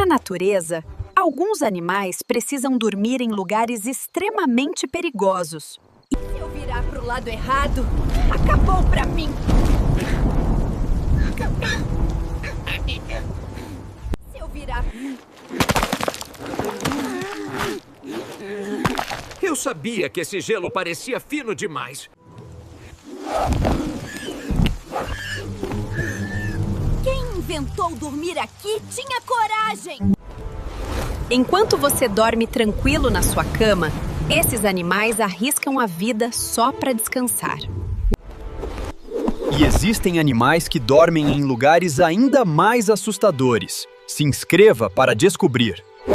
Na natureza, alguns animais precisam dormir em lugares extremamente perigosos. E se eu virar para o lado errado, acabou para mim! Se eu virar... Eu sabia que esse gelo parecia fino demais. Quem inventou dormir aqui tinha coragem! Enquanto você dorme tranquilo na sua cama, esses animais arriscam a vida só para descansar. E existem animais que dormem em lugares ainda mais assustadores. Se inscreva para descobrir.